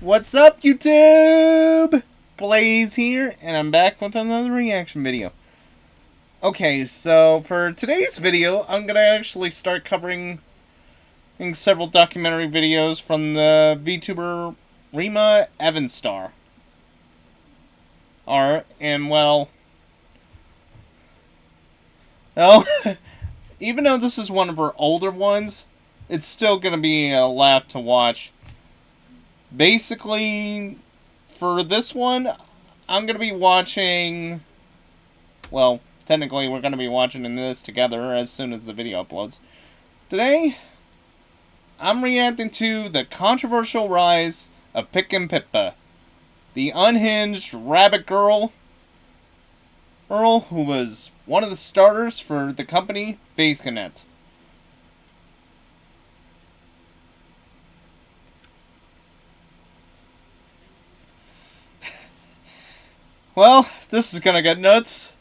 What's up, YouTube? Blaze here, and I'm back with another reaction video. Okay, so for today's video, I'm gonna actually start covering several documentary videos from the VTuber Rima Evanstar. And well, even though this is one of her older ones, it's still gonna be a laugh to watch. Basically, for this one, I'm going to be watching, well, technically we're going to be watching this together as soon as the video uploads. Today, I'm reacting to the controversial rise of Pipkin Pippa, the unhinged rabbit girl, who was one of the starters for the company FaceConnect. Well, this is gonna get nuts.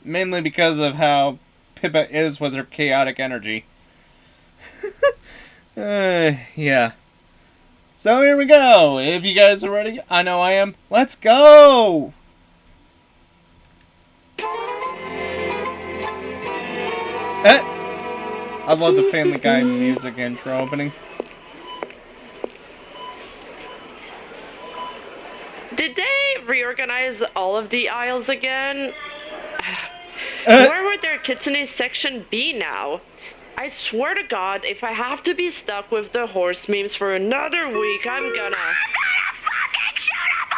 Mainly because of how Pippa is with her chaotic energy. Yeah. So here we go. If you guys are ready, I know I am. Let's go! I love the Family Guy music intro opening. Did they reorganize all of the aisles again? Where would their kitsune section be now? I swear to God, if I have to be stuck with the horse memes for another week, I'm gonna fucking shoot up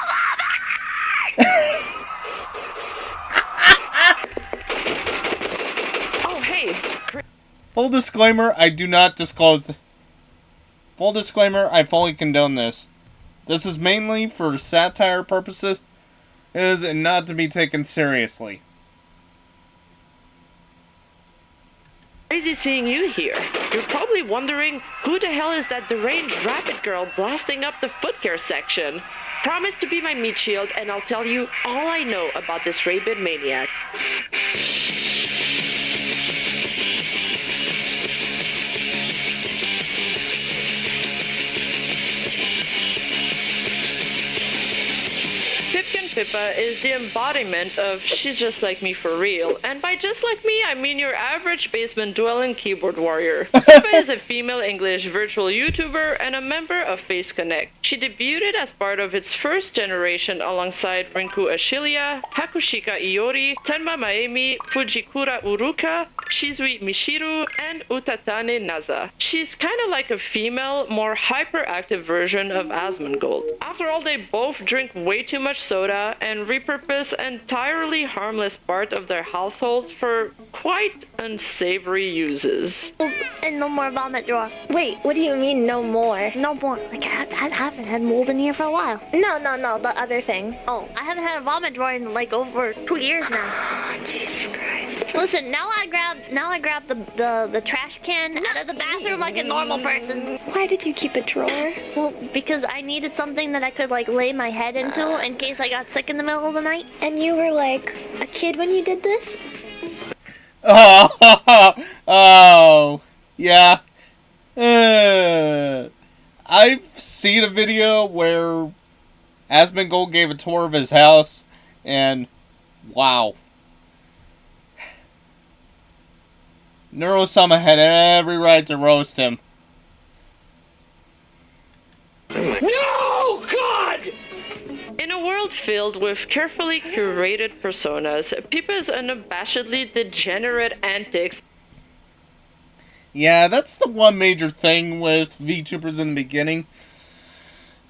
the Oh, hey. Full disclaimer, I do not disclose. Full disclaimer, I fully condone this. This is mainly for satire purposes, and not to be taken seriously. Crazy seeing you here. You're probably wondering, who the hell is that deranged rabbit girl blasting up the foot care section? Promise to be my meat shield, and I'll tell you all I know about this rabid maniac. Pipkin Pippa is the embodiment of she's just like me for real. And by just like me, I mean your average basement-dwelling keyboard warrior. Pippa is a female English virtual YouTuber and a member of FaceConnect. She debuted as part of its first generation alongside Rinku Ashilia, Hakushika Iori, Tenma Maemi, Fujikura Uruka, Shizui Mishiru, and Utatane Naza. She's kinda like a female, more hyperactive version of Asmongold. After all, they both drink way too much soda and repurpose entirely harmless part of their households for quite unsavory uses. And no more vomit drawer. Wait, what do you mean no more? No more. Like, I haven't had mold in here for a while. No, the other thing. Oh, I haven't had a vomit drawer in like over 2 years now. Oh, Jesus Christ. Listen, now I grab the trash can out of the bathroom like a normal person. Why did you keep a drawer? Well, because I needed something that I could like lay my head into in case I got sick in the middle of the night. And you were like a kid when you did this? Oh, yeah. I've seen a video where Asmongold gave a tour of his house, and wow. Neurosama had every right to roast him. No, God! In a world filled with carefully curated personas, Pippa's unabashedly degenerate antics. Yeah, that's the one major thing with VTubers in the beginning.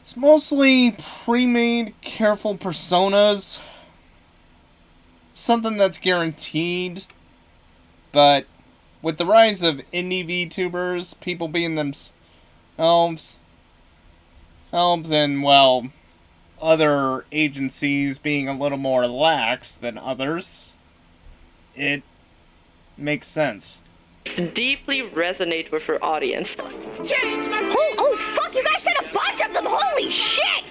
It's mostly pre-made, careful personas. Something that's guaranteed. But with the rise of indie VTubers, people being themselves, and, well, other agencies being a little more lax than others, it makes sense. Deeply resonate with her audience. Oh, fuck, you guys said a bunch of them! Holy shit!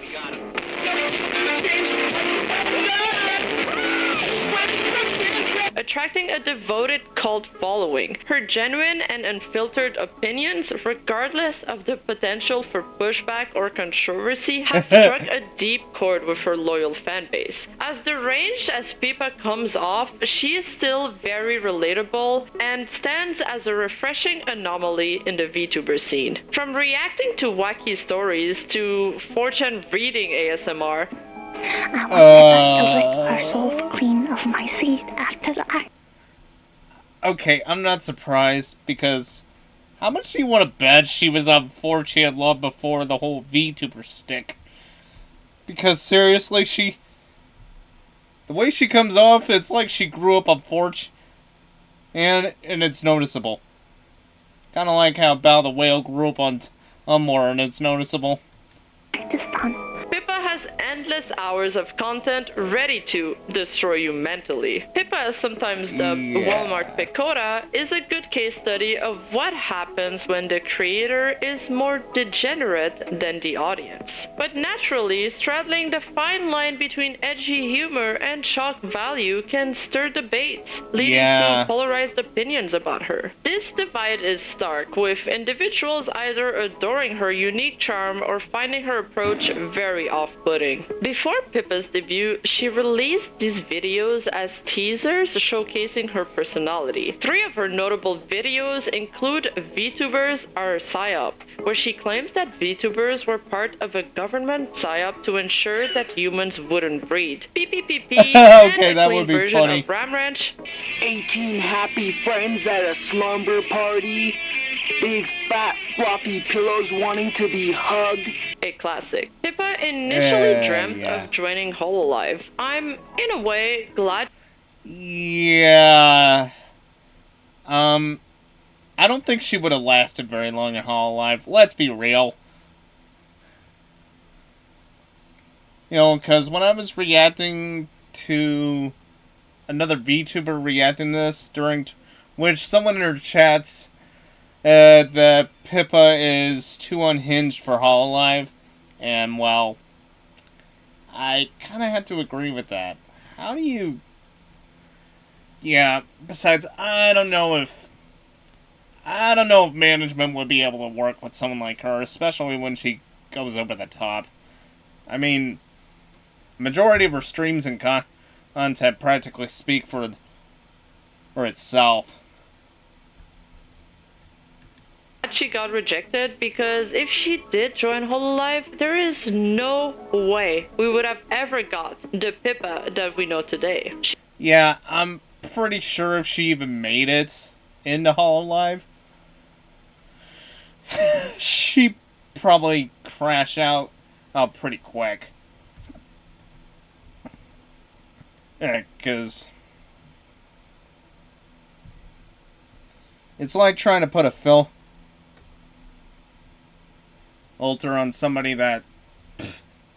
attracting a devoted cult following. Her genuine and unfiltered opinions, regardless of the potential for pushback or controversy, have struck a deep chord with her loyal fan base. As deranged as Pippa comes off, she is still very relatable and stands as a refreshing anomaly in the VTuber scene. From reacting to wacky stories to 4chan reading ASMR, I want Pippa to lick our souls clean of my seed after the act. Okay, I'm not surprised, because how much do you want to bet she was on 4chan long before the whole VTuber stick? Because seriously, the way she comes off, it's like she grew up on 4chan, and it's noticeable. Kind of like how Bao the Whale grew up on Tumblr, and it's noticeable. This done. Pippa has endless hours of content ready to destroy you mentally. Pippa, as sometimes dubbed Walmart Pecora, is a good case study of what happens when the creator is more degenerate than the audience. But naturally, straddling the fine line between edgy humor and shock value can stir debates, leading to polarized opinions about her. This divide is stark, with individuals either adoring her unique charm or finding her approach very off-putting. Before Pippa's debut, she released these videos as teasers showcasing her personality. 3 of her notable videos include VTubers are a PSYOP, where she claims that VTubers were part of a government PSYOP to ensure that humans wouldn't breed. PPPP okay, and a clean version funny. Of Ram Ranch. 18 happy friends at a slumber party. Big fat fluffy pillows wanting to be hugged. A classic. Pippa initially dreamt of joining Hololive. I'm, in a way, glad. Yeah. I don't think she would have lasted very long in Hololive. Let's be real. You know, because when I was reacting to another VTuber reacting this, during which someone in her chats that Pippa is too unhinged for Hololive, and, well, I kind of had to agree with that. How do you... Yeah, besides, I don't know if management would be able to work with someone like her, especially when she goes over the top. I mean, majority of her streams and content practically speak for itself. She got rejected, because if she did join Hololive, there is no way we would have ever got the Pippa that we know today. Yeah, I'm pretty sure if she even made it into Hololive, she probably crashed out pretty quick. Because it's like trying to put a filter on somebody that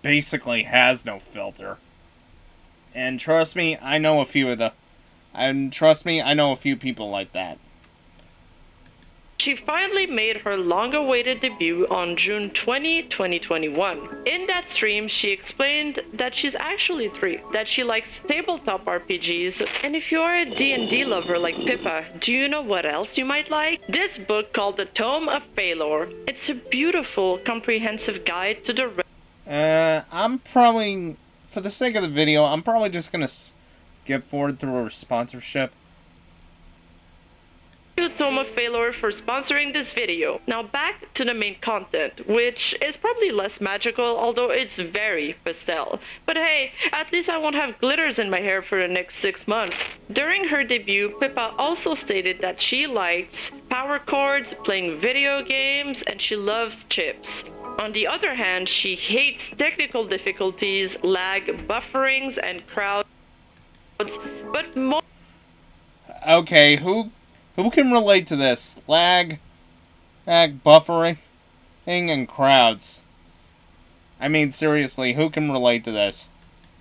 basically has no filter. And trust me, I know a few people like that. She finally made her long-awaited debut on June 20, 2021. In that stream, she explained that she's actually 3, that she likes tabletop RPGs, and if you're a D&D lover like Pippa, do you know what else you might like? This book called The Tome of Phalor. It's a beautiful, comprehensive guide to the... I'm probably, for the sake of the video, I'm probably just gonna skip forward through her sponsorship. Tome of Phalor for sponsoring this video. Now back to the main content, which is probably less magical, although it's very pastel. But hey, at least I won't have glitters in my hair for the next 6 months. During her debut, Pippa also stated that she likes power chords, playing video games, and she loves chips. On the other hand, she hates technical difficulties, lag, bufferings, and crowds, but more... Okay, who can relate to this? Lag, buffering, and crowds. I mean, seriously, who can relate to this?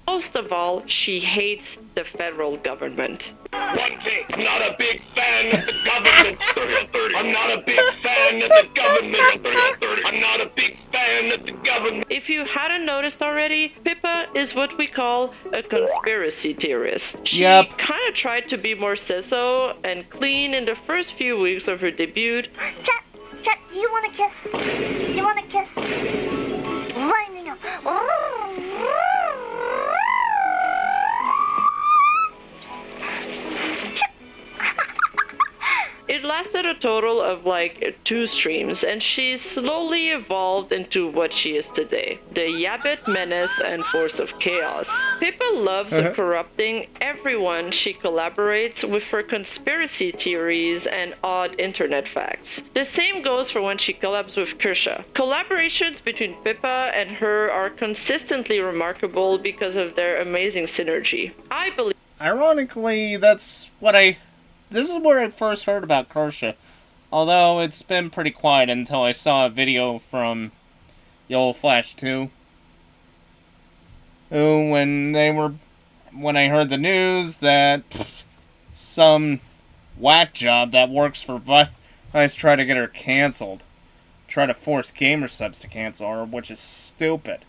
Most of all, she hates the federal government. One thing, I'm not a big fan of the government. I'm not a big fan of the government. I'm not a big fan at the government. If you hadn't noticed already, Pippa is what we call a conspiracy theorist. She Yep. kind of tried to be more sasso and clean in the first few weeks of her debut. Chat, you want a kiss? You want a kiss? Lining up. It lasted a total of like 2 streams, and she slowly evolved into what she is today. The Yabbit menace and force of chaos. Pippa loves corrupting everyone she collaborates with for conspiracy theories and odd internet facts. The same goes for when she collabs with Kirsha. Collaborations between Pippa and her are consistently remarkable because of their amazing synergy. I believe Ironically, this is where I first heard about Kirsha. Although it's been pretty quiet until I saw a video from the old Flash 2. Who, when I heard the news that some whack job that works for Vice tried to get her canceled. Try to force gamer subs to cancel her, which is stupid.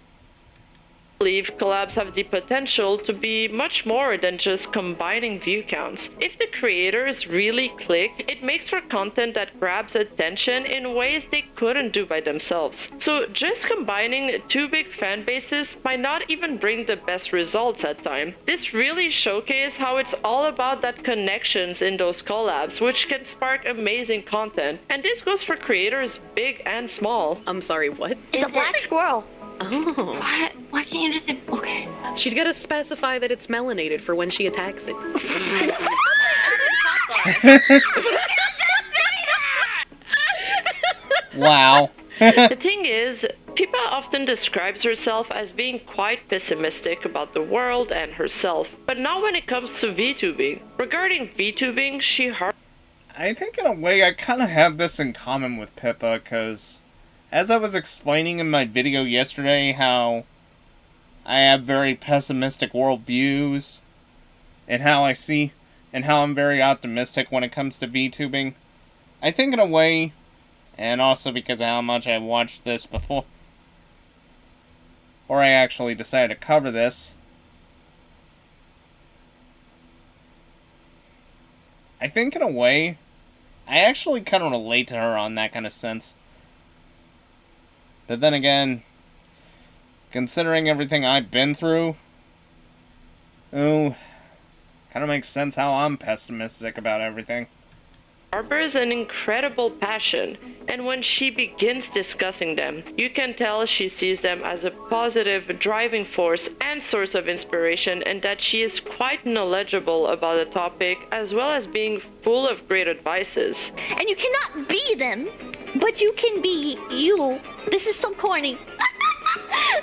believe collabs have the potential to be much more than just combining view counts. If the creators really click, it makes for content that grabs attention in ways they couldn't do by themselves. So just combining 2 big fan bases might not even bring the best results at time. This really showcases how it's all about that connections in those collabs, which can spark amazing content. And this goes for creators big and small. I'm sorry, what? It's a black squirrel. Oh. Why can't you just say, okay? She's gotta specify that it's melanated for when she attacks it. Wow. The thing is, Pippa often describes herself as being quite pessimistic about the world and herself, but not when it comes to VTubing. Regarding VTubing, I think in a way I kind of have this in common with Pippa, because as I was explaining in my video yesterday how I have very pessimistic worldviews, and how I'm very optimistic when it comes to VTubing, I think in a way, and also because of how much I watched this before, or I actually decided to cover this, I think in a way, I actually kind of relate to her on that kind of sense. But then again, considering everything I've been through, kind of makes sense how I'm pessimistic about everything. harbors an incredible passion, and when she begins discussing them, you can tell she sees them as a positive driving force and source of inspiration, and that she is quite knowledgeable about the topic, as well as being full of great advices. And you cannot be them, but you can be you. This is so corny.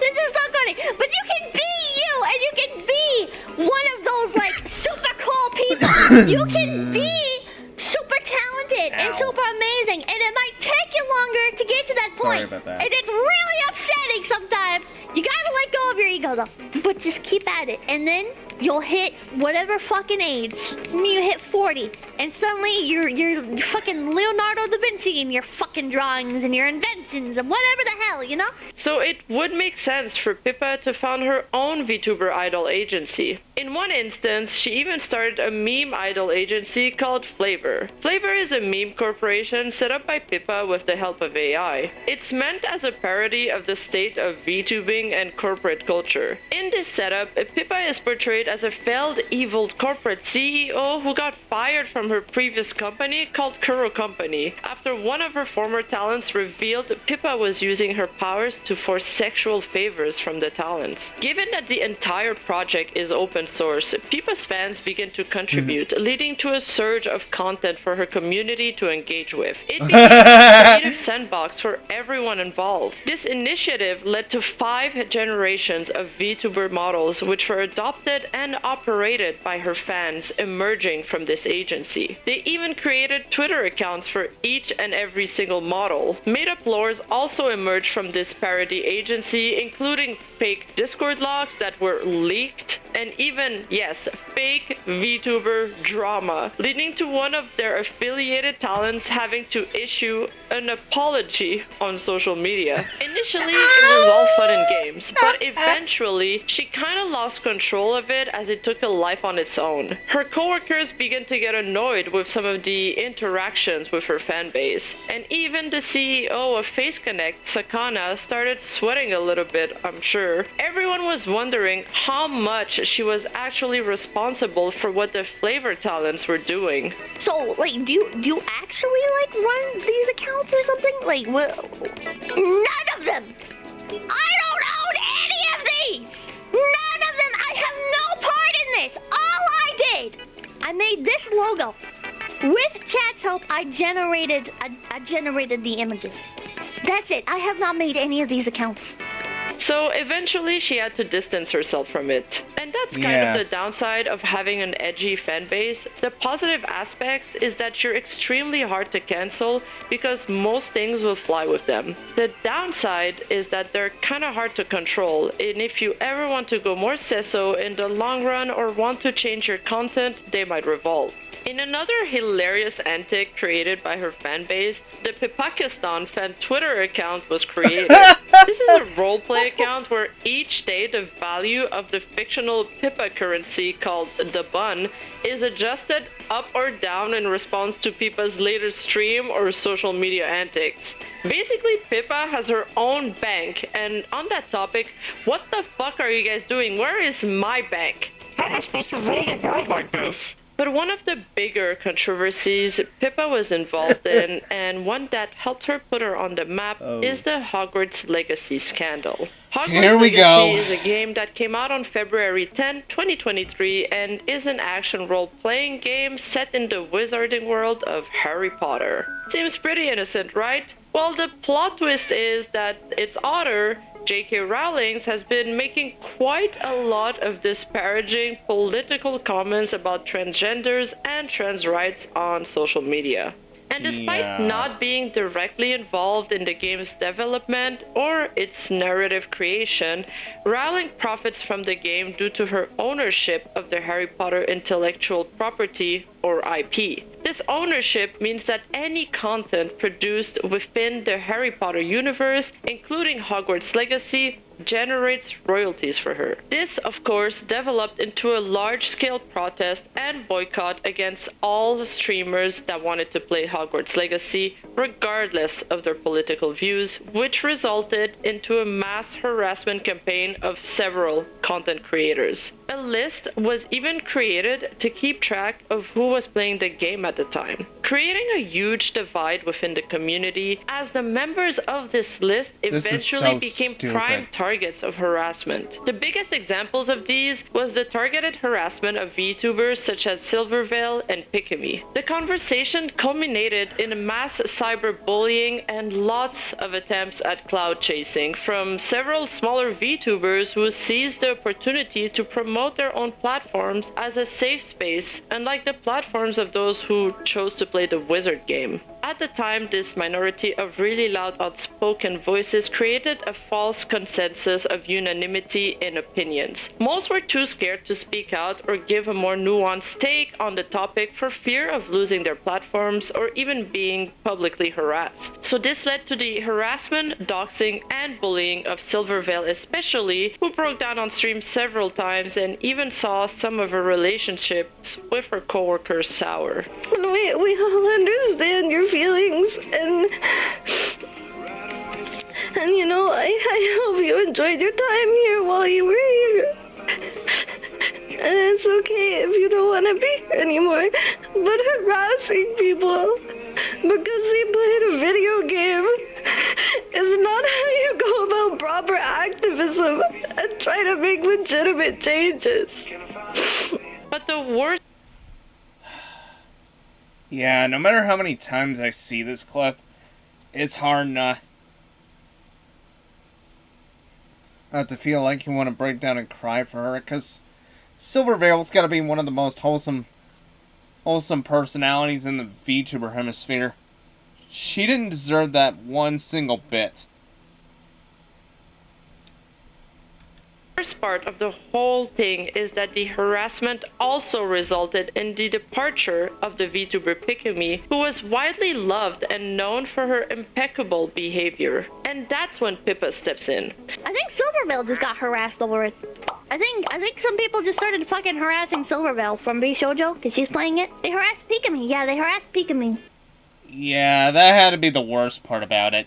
This is so corny. But you can be you, and you can be one of those, like, super cool people. You can be super talented and super amazing, and it might take you longer to get to that Sorry point. about that. And it's really upsetting sometimes. You gotta let go of your ego, though. But just keep at it, and then you'll hit whatever fucking age. You hit 40, and suddenly you're fucking Leonardo da Vinci in your fucking drawings and your inventions and whatever the hell, you know? So it would make sense for Pippa to found her own VTuber idol agency. In one instance, she even started a meme idol agency called Flavor. Flavor is a meme corporation set up by Pippa with the help of AI. It's meant as a parody of the state of VTubing and corporate culture. In this setup, Pippa is portrayed as a failed evil corporate CEO who got fired from her previous company called Kuro Company after one of her former talents revealed Pippa was using her powers to force sexual favors from the talents. Given that the entire project is open source, Pippa's fans begin to contribute, leading to a surge of content for her community to engage with. It became a creative sandbox for everyone involved. This initiative led to 5 generations of VTuber models which were adopted and operated by her fans emerging from this agency. They even created Twitter accounts for each and every single model. Made-up lores also emerged from this parody agency, including fake Discord logs that were leaked and even, yes, fake VTuber drama, leading to one of their affiliated talents having to issue an apology on social media. Initially, it was all fun and games, but eventually, she kind of lost control of it as it took a life on its own. Her coworkers began to get annoyed with some of the interactions with her fanbase, and even the CEO of Face Connect, Sakana, started sweating a little bit, I'm sure. Everyone was wondering how much she was actually responsible for what the flavor talents were doing. So, like, do you actually, like, run these accounts or something? Like, none of them! I don't own any of these! None of them! I have no part in this! All I did! I made this logo. With chat's help, I generated the images. That's it. I have not made any of these accounts. So eventually she had to distance herself from it. And that's kind of the downside of having an edgy fan base. The positive aspects is that you're extremely hard to cancel because most things will fly with them. The downside is that they're kind of hard to control, and if you ever want to go more sesso in the long run or want to change your content, they might revolt. In another hilarious antic created by her fanbase, the Pipakistan fan Twitter account was created. This is a roleplay account where each day the value of the fictional Pippa currency called the bun is adjusted up or down in response to Pippa's latest stream or social media antics. Basically, Pippa has her own bank, and on that topic, what the fuck are you guys doing? Where is my bank? How am I supposed to rule the world like this? But one of the bigger controversies Pippa was involved in, and one that helped her put her on the map, is the Hogwarts Legacy scandal. Hogwarts Legacy is a game that came out on February 10, 2023, and is an action role-playing game set in the wizarding world of Harry Potter. Seems pretty innocent, right? Well, the plot twist is that its author, J.K. Rowling, has been making quite a lot of disparaging political comments about transgenders and trans rights on social media. And despite not being directly involved in the game's development or its narrative creation, Rowling profits from the game due to her ownership of the Harry Potter intellectual property, or IP. This ownership means that any content produced within the Harry Potter universe, including Hogwarts Legacy, generates royalties for her. This, of course, developed into a large-scale protest and boycott against all streamers that wanted to play Hogwarts Legacy, regardless of their political views, which resulted into a mass harassment campaign of several content creators. A list was even created to keep track of who was playing the game at the time, creating a huge divide within the community, as the members of this list eventually became prime targets of harassment. The biggest examples of these was the targeted harassment of VTubers such as Silverveil and Pipkin. The conversation culminated in a mass cyberbullying and lots of attempts at cloud chasing from several smaller VTubers who seized the opportunity to promote their own platforms as a safe space, unlike the platforms of those who chose to play the wizard game. At the time, this minority of really loud, outspoken voices created a false consensus of unanimity in opinions. Most were too scared to speak out or give a more nuanced take on the topic for fear of losing their platforms or even being publicly harassed. So this led to the harassment, doxing, and bullying of Silverveil especially, who broke down on stream several times and even saw some of her relationships with her coworkers sour. We all understand your feelings, and you know, I hope you enjoyed your time here while you were here. And it's okay if you don't want to be here anymore, but harassing people because they played a video game is not how you go about proper activism and try to make legitimate changes. But the worst... Yeah, no matter how many times I see this clip, it's hard not to feel like you want to break down and cry for her, because Silverveil's got to be one of the most wholesome personalities in the VTuber hemisphere. She didn't deserve that one single bit. worst part of the whole thing is that the harassment also resulted in the departure of the VTuber Pipkin, who was widely loved and known for her impeccable behavior. And that's when Pippa steps in. I think Silvervale just got harassed over it. I think some people just started fucking harassing Silvervale from Shoujo because she's playing it. They harassed Pipkin. Yeah, they harassed Pipkin. Yeah, that had to be the worst part about it.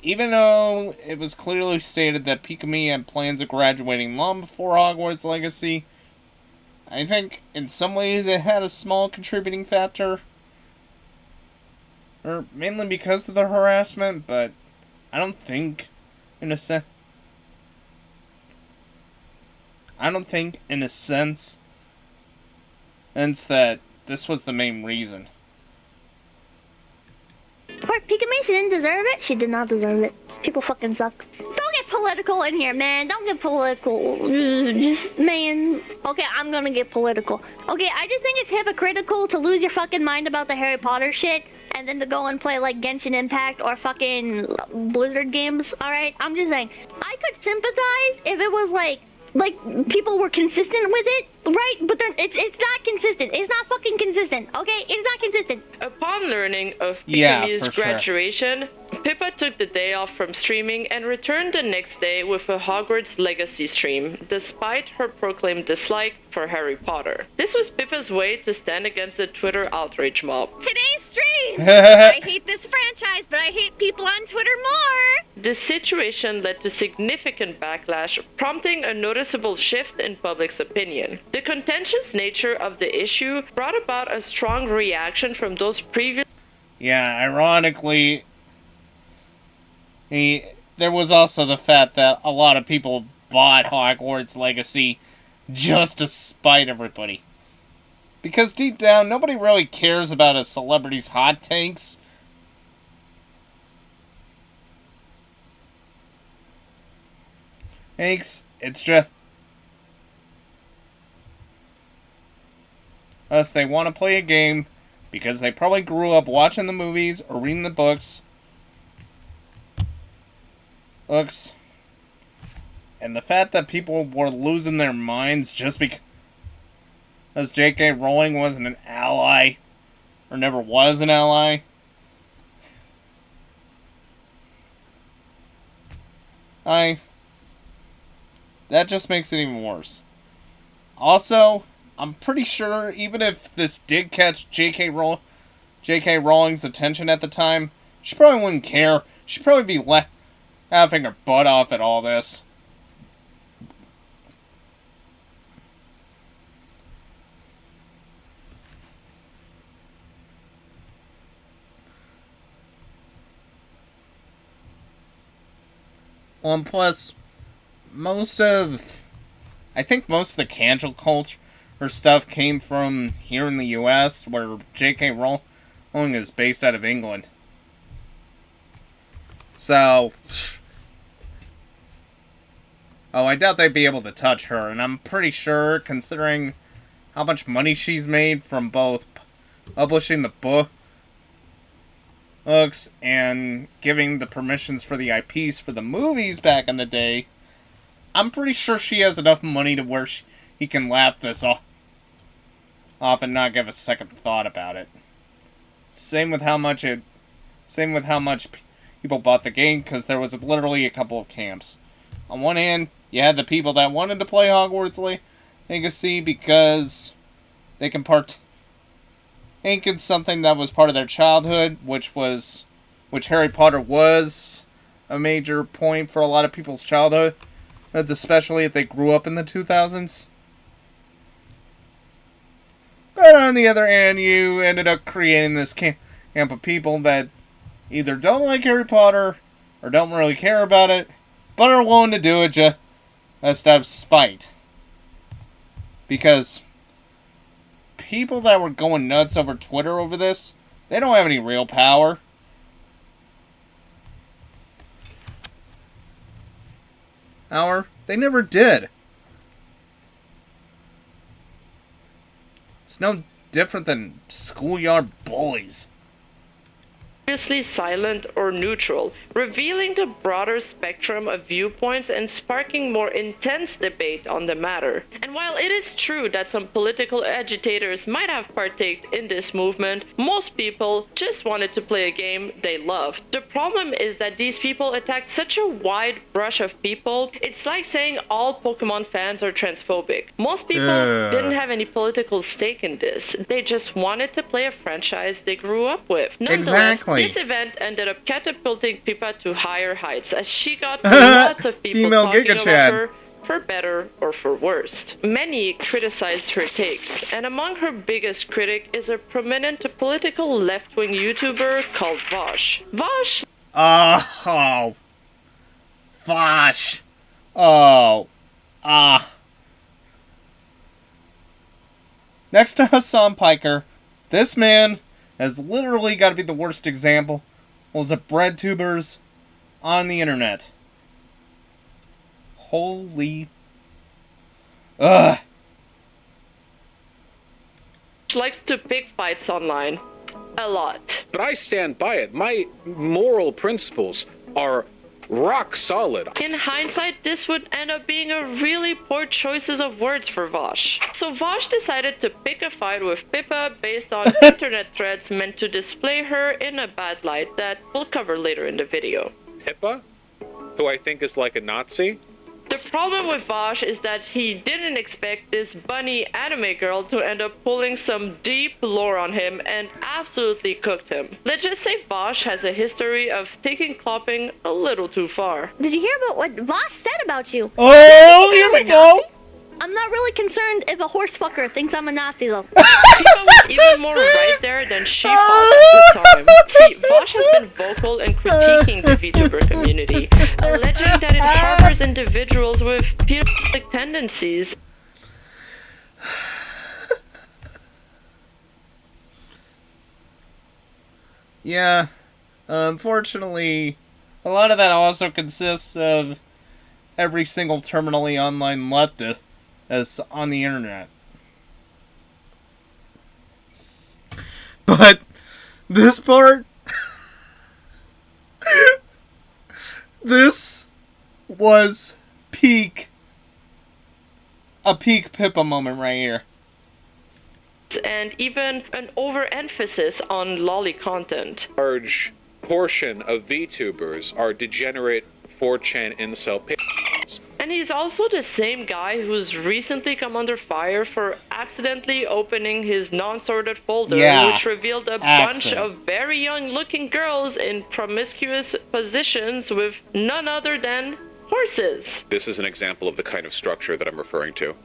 Even though it was clearly stated that Pipkin had plans of graduating long before Hogwarts Legacy, I think in some ways it had a small contributing factor. Or mainly because of the harassment, but I don't think in a sense that this was the main reason. Poor Pipkin, she didn't deserve it. She did not deserve it. People fucking suck. Don't get political in here, man. Don't get political. Just, man. Okay, I'm gonna get political. Okay, I just think it's hypocritical to lose your fucking mind about the Harry Potter shit and then to go and play like Genshin Impact or fucking Blizzard games, alright? I'm just saying. I could sympathize if it was like people were consistent with it, right? But it's not consistent. It's not fucking consistent, okay? It's not consistent. Upon learning of Yeah, Pippa's for sure. graduation, Pippa took the day off from streaming and returned the next day with a Hogwarts Legacy stream, despite her proclaimed dislike for Harry Potter. This was Pippa's way to stand against the Twitter outrage mob. Today's stream! I hate this franchise, but I hate people on Twitter more! This situation led to significant backlash, prompting a noticeable shift in public's opinion. The contentious nature of the issue brought about a strong reaction from those previous. Yeah, ironically, there was also the fact that a lot of people bought Hogwarts Legacy just to spite everybody. Because deep down, nobody really cares about a celebrity's hot takes. Thanks, it's just us. They want to play a game because they probably grew up watching the movies or reading the books. And the fact that people were losing their minds just because J.K. Rowling wasn't an ally, or never was an ally. That just makes it even worse. Also, I'm pretty sure even if this did catch J.K. Rowling's attention at the time, she probably wouldn't care. She'd probably be laughing her butt off at all this. Well, and plus, I think most of the cancel culture stuff came from here in the U.S., where J.K. Rowling is based out of England. So, I doubt they'd be able to touch her, and I'm pretty sure, considering how much money she's made from both publishing the books and giving the permissions for the IPs for the movies back in the day, I'm pretty sure she has enough money to where he can laugh this off and not give a second thought about it. Same with how much people bought the game, because there was literally a couple of camps. On one hand, you had the people that wanted to play Hogwarts Legacy because they can partake in something that was part of their childhood, which Harry Potter was a major point for a lot of people's childhood, especially if they grew up in the 2000s. But on the other hand, you ended up creating this camp of people that either don't like Harry Potter or don't really care about it, but are willing to do it just out of spite. Because people that were going nuts over Twitter over this, they don't have any real power. They never did. It's no different than schoolyard bullies. obviously silent or neutral, revealing the broader spectrum of viewpoints and sparking more intense debate on the matter. And while it is true that some political agitators might have partaked in this movement, most people just wanted to play a game they loved. The problem is that these people attacked such a wide brush of people. It's like saying all Pokemon fans are transphobic. Most people didn't have any political stake in this. They just wanted to play a franchise they grew up with. Nonetheless, this event ended up catapulting Pippa to higher heights as she got lots of people Female talking Giga about Chad. her, for better or for worse. Many criticized her takes, and among her biggest critic is a prominent political left-wing YouTuber called Vosh. Vosh... Oh. Vosh. Oh. Next to Hassan Piker, this man has literally got to be the worst example of bread tubers on the internet. Holy... likes to pick fights online. A lot. But I stand by it. My moral principles are rock solid. In hindsight, this would end up being a really poor choices of words for Vosh. So Vosh decided to pick a fight with Pippa based on internet threads meant to display her in a bad light that we'll cover later in the video. Pippa? Who I think is like a Nazi? The problem with Vosh is that he didn't expect this bunny anime girl to end up pulling some deep lore on him and absolutely cooked him. Let's just say Vosh has a history of taking clopping a little too far. Did you hear about what Vosh said about you? Oh, here we go! I'm not really concerned if a horse fucker thinks I'm a Nazi, though. Pippa was even more right there than she thought at the time. See, Vosh has been vocal in critiquing the VTuber community, alleging that it harbors individuals with pedophilic tendencies. Yeah, unfortunately, a lot of that also consists of every single terminally online leftist as on the internet. But this part, this was a peak Pippa moment right here. And even an overemphasis on lolly content. Large portion of VTubers are degenerate 4chan incel p***s. And he's also the same guy who's recently come under fire for accidentally opening his non-sorted folder, which revealed a bunch of very young-looking girls in promiscuous positions with none other than horses. This is an example of the kind of structure that I'm referring to.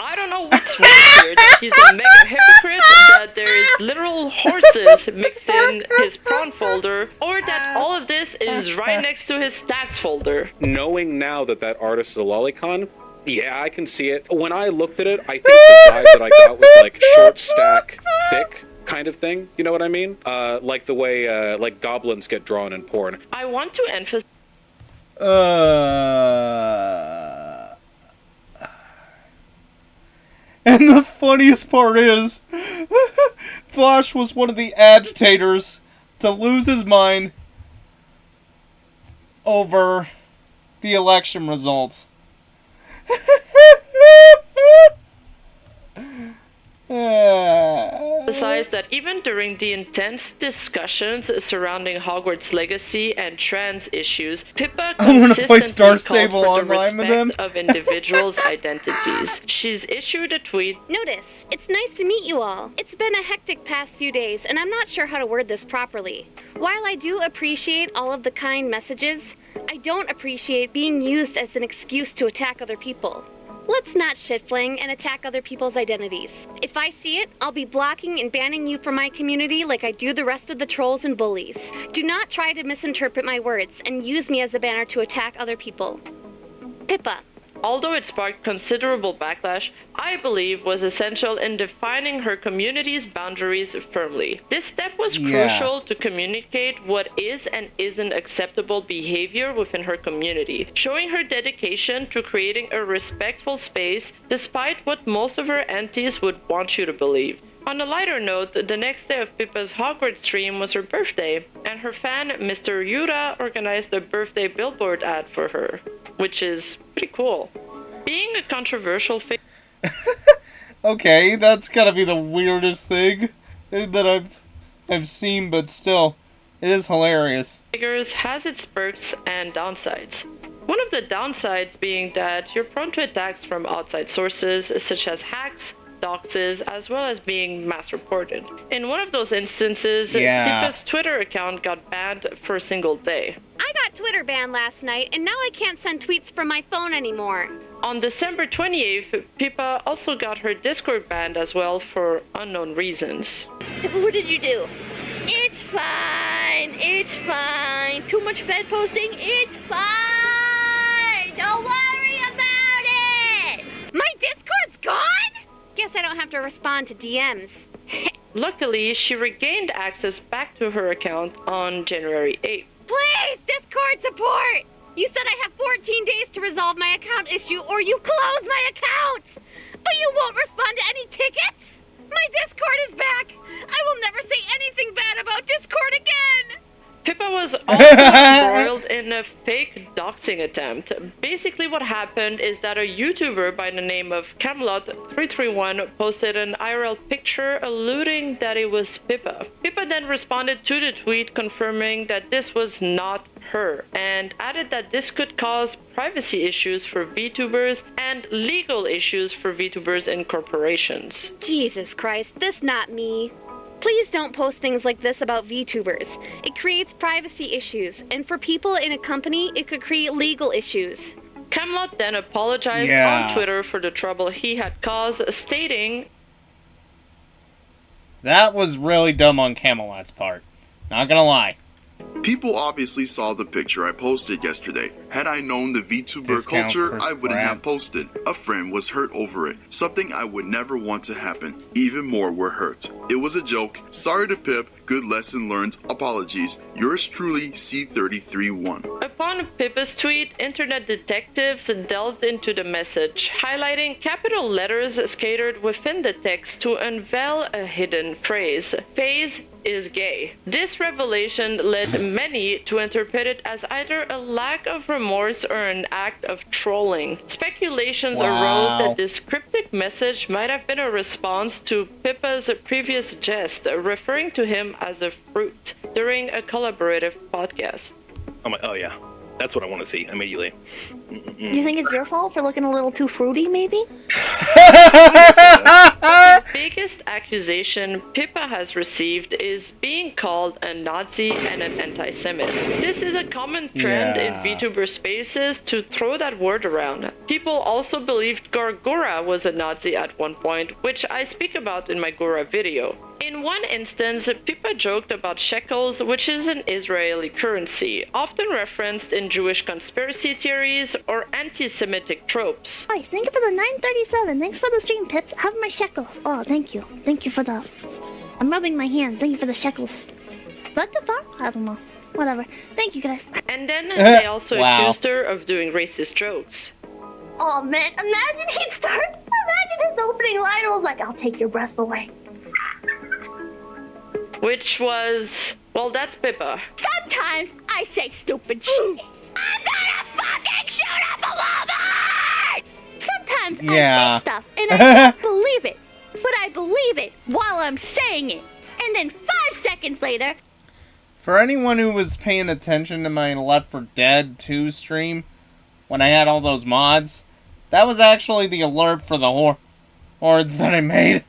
I don't know what's worse here, that he's a mega hypocrite, that there's literal horses mixed in his prawn folder, or that all of this is right next to his stacks folder. Knowing now that that artist is a lolicon, yeah, I can see it. When I looked at it, I think the vibe that I got was like short stack, thick kind of thing. You know what I mean? Like the way like goblins get drawn in porn. I want to emphasize... And the funniest part is, Vosh was one of the agitators to lose his mind over the election results. Besides that, even during the intense discussions surrounding Hogwarts legacy and trans issues, Pippa consistently called for the respect of individuals' identities. She's issued a tweet. Notice, it's nice to meet you all. It's been a hectic past few days, and I'm not sure how to word this properly. While I do appreciate all of the kind messages, I don't appreciate being used as an excuse to attack other people. Let's not shit-fling and attack other people's identities. If I see it, I'll be blocking and banning you from my community like I do the rest of the trolls and bullies. Do not try to misinterpret my words and use me as a banner to attack other people. Pippa. Although it sparked considerable backlash, I believe was essential in defining her community's boundaries firmly. This step was crucial to communicate what is and isn't acceptable behavior within her community, showing her dedication to creating a respectful space despite what most of her aunties would want you to believe. On a lighter note, the next day of Pippa's Hogwarts stream was her birthday, and her fan, Mr. Yura, organized a birthday billboard ad for her, which is pretty cool. Being a controversial figure... Okay, that's gotta be the weirdest thing that I've seen, but still, it is hilarious. ...figures has its perks and downsides. One of the downsides being that you're prone to attacks from outside sources, such as hacks, doxes, as well as being mass reported. In one of those instances, Pippa's Twitter account got banned for a single day. I got Twitter banned last night, and now I can't send tweets from my phone anymore. On December 28th, Pippa also got her Discord banned as well for unknown reasons. What did you do? It's fine. It's fine. Too much bed posting? It's fine. Don't worry about it. My Discord's gone? Guess I don't have to respond to DMs. Luckily, she regained access back to her account on January 8th. Please, Discord support! You said I have 14 days to resolve my account issue or you close my account! But you won't respond to any tickets? My Discord is back! I will never say anything bad about Discord again! Pippa was also embroiled in a fake doxing attempt. Basically what happened is that a YouTuber by the name of Camelot331 posted an IRL picture alluding that it was Pippa. Pippa then responded to the tweet confirming that this was not her, and added that this could cause privacy issues for VTubers and legal issues for VTubers and corporations. Jesus Christ, this not me. Please don't post things like this about VTubers. It creates privacy issues, and for people in a company, it could create legal issues. Camelot then apologized on Twitter for the trouble he had caused, stating, "That was really dumb on Camelot's part. Not gonna lie. People obviously saw the picture I posted yesterday. Had I known the VTuber Discount culture, Chris I wouldn't Pratt. have posted. A friend was hurt over it. Something I would never want to happen. Even more were hurt. It was a joke. Sorry to Pip. Good lesson learned. Apologies. Yours truly, C331." Upon Pippa's tweet, internet detectives delved into the message, highlighting capital letters scattered within the text to unveil a hidden phrase. "Phase is gay." This revelation led many to interpret it as either a lack of remorse or an act of trolling. Speculations arose that this cryptic message might have been a response to Pippa's previous jest, referring to him as a fruit during a collaborative podcast. Oh yeah, that's what I want to see immediately. Do you think it's your fault for looking a little too fruity, maybe? The biggest accusation Pippa has received is being called a Nazi and an anti-Semite. This is a common trend in VTuber spaces to throw that word around. People also believed Gargura was a Nazi at one point, which I speak about in my Gura video. In one instance, Pippa joked about shekels, which is an Israeli currency, often referenced in Jewish conspiracy theories or anti-Semitic tropes. Hi, thank you for the 937. Thanks for the stream, Pips. Have my shekels. Oh, thank you. Thank you for the... I'm rubbing my hands. Thank you for the shekels. What the fuck? I don't know. Whatever. Thank you, guys. And then they also accused her of doing racist jokes. Oh, man. Imagine he'd start... Imagine his opening line was like, "I'll take your breath away." Which was... well, that's Pippa. Sometimes I say stupid shit. I'm gonna fucking shoot up a Walmart! Sometimes I say stuff and I don't believe it. But I believe it while I'm saying it. And then 5 seconds later... For anyone who was paying attention to my Left 4 Dead 2 stream, when I had all those mods, that was actually the alert for the hordes that I made.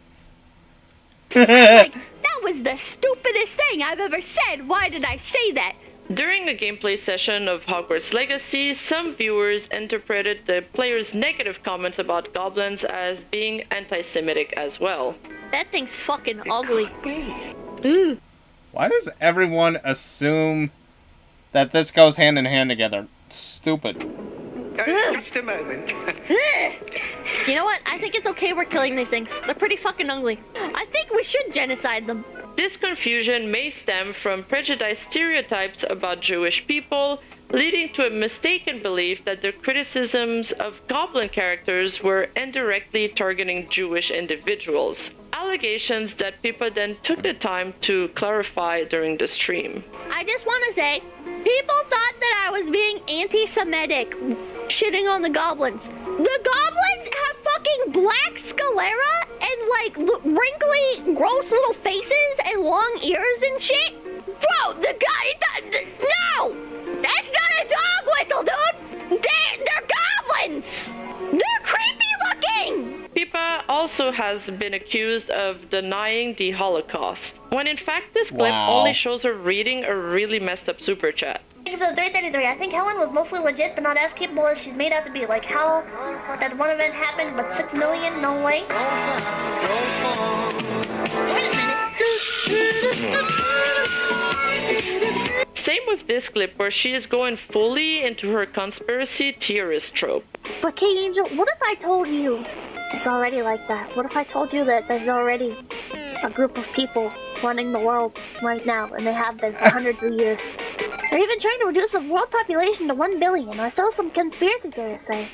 Like, that was the stupidest thing I've ever said. Why did I say that? During a gameplay session of Hogwarts Legacy, some viewers interpreted the player's negative comments about goblins as being anti-Semitic as well. That thing's fucking ugly. Why does everyone assume that this goes hand in hand together? Stupid. Just a moment. You know what? I think it's okay we're killing these things. They're pretty fucking ugly. I think we should genocide them. This confusion may stem from prejudiced stereotypes about Jewish people, leading to a mistaken belief that their criticisms of goblin characters were indirectly targeting Jewish individuals. Allegations that Pippa then took the time to clarify during the stream. I just want to say, people thought that I was being anti-Semitic, shitting on the goblins. The goblins have fucking black sclera and like wrinkly, gross little faces and long ears and shit. Bro, the guy, no! That's not a dog whistle, dude! They're goblins! They're creepy looking! Pippa also has been accused of denying the Holocaust, when in fact this clip only shows her reading a really messed up super chat. So 333, I think Helen was mostly legit, but not as capable as she's made out to be. Like how that one event happened, but 6 million? No way. Wait a minute. Same with this clip where she is going fully into her conspiracy theorist trope. But Kate Angel, what if I told you it's already like that? What if I told you that there's already a group of people running the world right now, and they have been for hundreds of years? They're even trying to reduce the world population to 1 billion, or so some conspiracy theorists say.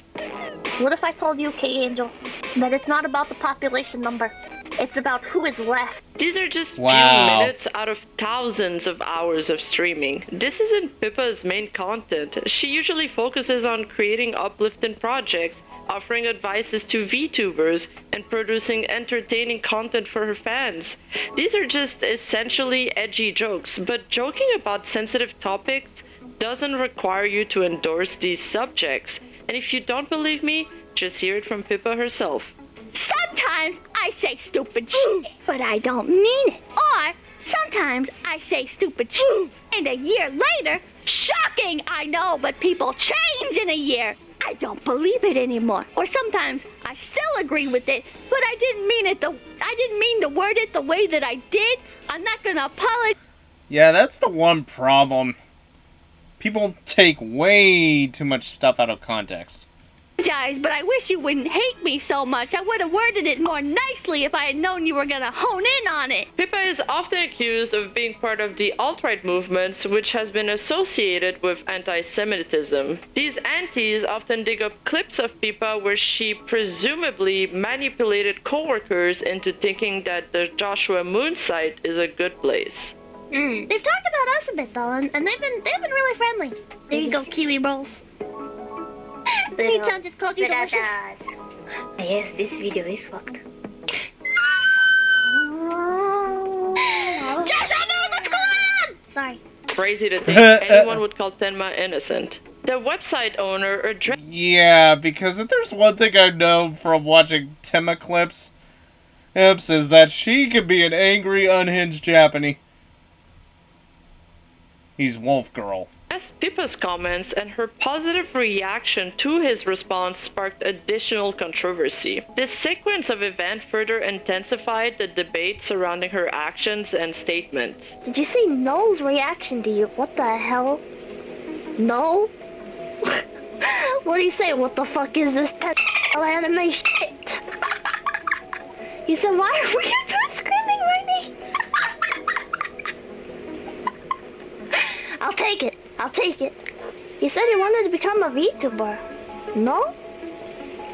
What if I told you, Kate Angel, that it's not about the population number? It's about who is left. These are just few minutes out of thousands of hours of streaming. This isn't Pippa's main content. She usually focuses on creating uplifting projects, offering advices to VTubers, and producing entertaining content for her fans. These are just essentially edgy jokes, but joking about sensitive topics doesn't require you to endorse these subjects. And if you don't believe me, just hear it from Pippa herself. Sometimes I say stupid shit, but I don't mean it. Or sometimes I say stupid shit, and a year later, shocking, I know, but people change in a year. I don't believe it anymore. Or sometimes I still agree with it, but I didn't mean to word it the way that I did. I'm not gonna apologize. Yeah, that's the one problem. People take way too much stuff out of context. But I wish you wouldn't hate me so much. I would have worded it more nicely if I had known you were gonna hone in on it. Pippa is often accused of being part of the alt-right movements, which has been associated with anti-Semitism. These antis often dig up clips of Pippa where she presumably manipulated coworkers into thinking that the Joshua Moon site is a good place. They've talked about us a bit though, and they've been really friendly. There you go, Kiwi Rolls. Pizza just called you delicious. Yes, this video is fucked. Joshua Moon, what's going on? Sorry. Crazy to think anyone would call Tenma innocent. The website owner addressed. Yeah, because if there's one thing I know from watching Tenma clips, is that she can be an angry, unhinged Japanese. He's Wolf Girl. Pippa's comments and her positive reaction to his response sparked additional controversy. This sequence of events further intensified the debate surrounding her actions and statements. Did you see Noel's reaction to you? What the hell? No? What do you say? What the fuck is this anime shit? He said, why are we screaming my name? I'll take it. I'll take it. He said he wanted to become a VTuber. No?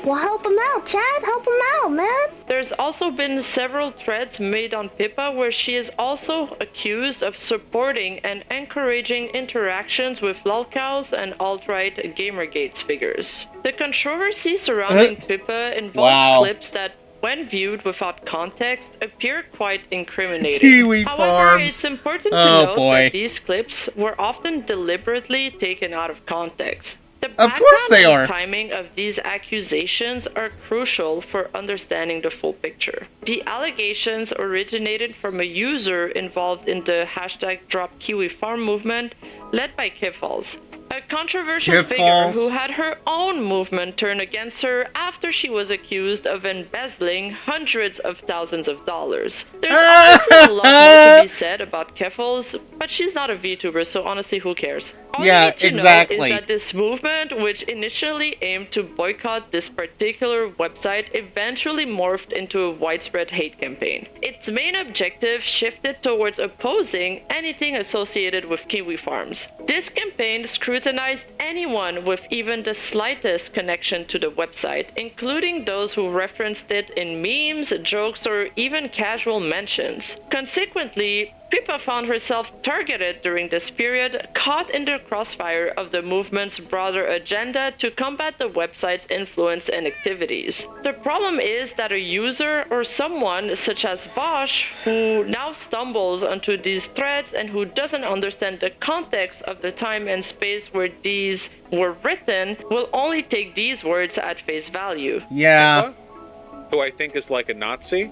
Well, help him out, Chad. Help him out, man. There's also been several threads made on Pippa where she is also accused of supporting and encouraging interactions with lolcows and alt-right Gamergates figures. The controversy surrounding Pippa involves clips that, when viewed without context, appear quite incriminating. Kiwi However, Farms. it's important to note that these clips were often deliberately taken out of context. The background and timing of these accusations are crucial for understanding the full picture. The allegations originated from a user involved in the #DropKiwiFarm movement led by Kiffles, a controversial figure who had her own movement turn against her after she was accused of embezzling hundreds of thousands of dollars. There's honestly a lot more to be said about Kiffles, but she's not a VTuber, so honestly, who cares? All you need to know is that this movement, which initially aimed to boycott this particular website, eventually morphed into a widespread hate campaign. Its main objective shifted towards opposing anything associated with Kiwi Farms. times. This campaign scrutinized anyone with even the slightest connection to the website, including those who referenced it in memes, jokes, or even casual mentions. Consequently, Pippa found herself targeted during this period, caught in the crossfire of the movement's broader agenda to combat the website's influence and activities. The problem is that a user or someone such as Bosch, who now stumbles onto these threads and who doesn't understand the context of the time and space where these were written, will only take these words at face value. Yeah. Pippa, who I think is like a Nazi.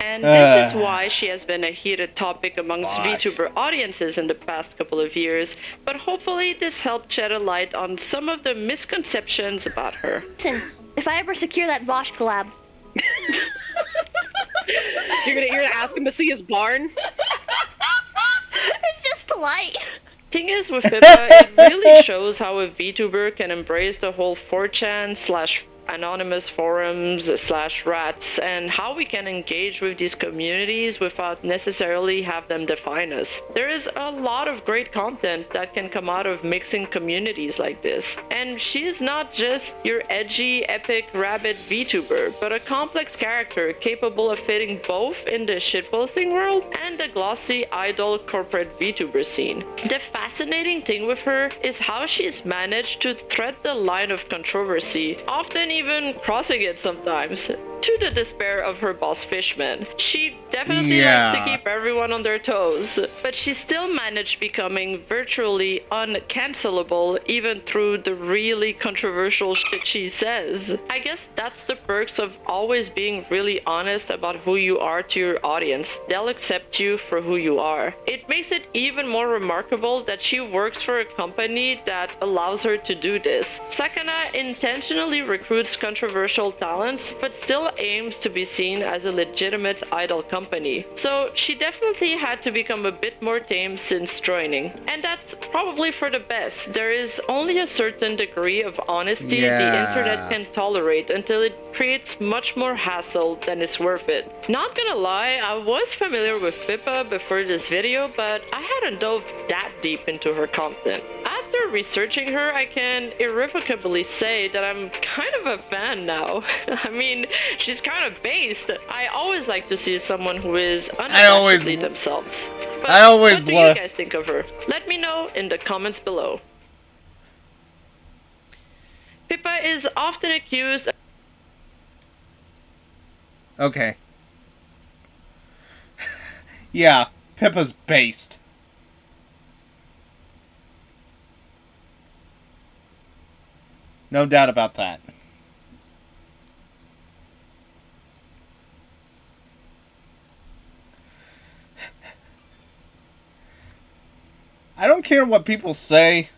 And this is why she has been a heated topic amongst Gosh. VTuber audiences in the past couple of years, but hopefully this helped shed a light on some of the misconceptions about her. Listen, if I ever secure that Bosch collab. You're gonna ask him to see his barn? It's just polite. Thing is with Pippa, it really shows how a VTuber can embrace the whole 4chan / anonymous forums / rats, and how we can engage with these communities without necessarily have them define us. There is a lot of great content that can come out of mixing communities like this, and she is not just your edgy, epic, rabid VTuber, but a complex character capable of fitting both in the shitposting world and the glossy idol corporate VTuber scene. The fascinating thing with her is how she's managed to thread the line of controversy, often even crossing it sometimes, to the despair of her boss Fishman. She definitely likes to keep everyone on their toes, but she still managed becoming virtually uncancelable even through the really controversial shit she says. I guess that's the perks of always being really honest about who you are to your audience. They'll accept you for who you are. It makes it even more remarkable that she works for a company that allows her to do this. Sakana intentionally recruits controversial talents, but still aims to be seen as a legitimate idol company. So she definitely had to become a bit more tame since joining. And that's probably for the best. There is only a certain degree of honesty the internet can tolerate until it creates much more hassle than is worth it. Not gonna lie, I was familiar with Pippa before this video, but I hadn't dove that deep into her content. After researching her, I can irrevocably say that I'm kind of a fan now. I mean, she's kind of based. I always like to see someone who is unabashedly themselves. But what do you guys think of her? Let me know in the comments below. Pippa is often accused of... Okay. Yeah, Pippa's based. No doubt about that. I don't care what people say.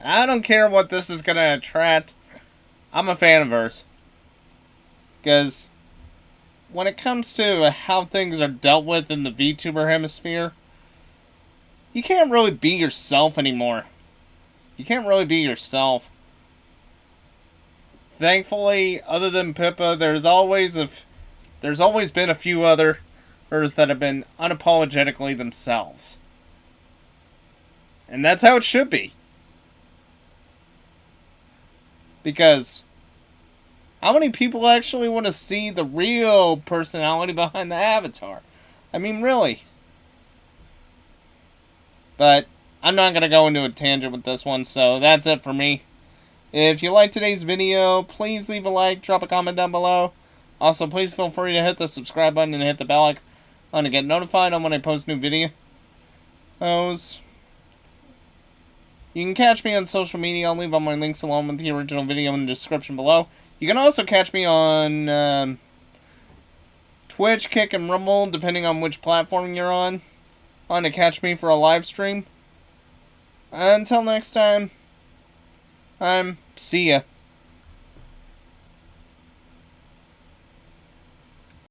I don't care what this is going to attract. I'm a fan of hers. Because when it comes to how things are dealt with in the VTuber hemisphere, you can't really be yourself anymore. You can't really be yourself. Thankfully, other than Pippa, there's always been a few others that have been unapologetically themselves. And that's how it should be. Because how many people actually want to see the real personality behind the avatar? I mean, really. But I'm not going to go into a tangent with this one, so that's it for me. If you liked today's video, please leave a like, drop a comment down below. Also, please feel free to hit the subscribe button and hit the bell icon to get notified on when I post new videos. You can catch me on social media. I'll leave all my links along with the original video in the description below. You can also catch me on Twitch, Kick, and Rumble, depending on which platform you're on to catch me for a live stream. Until next time, see ya.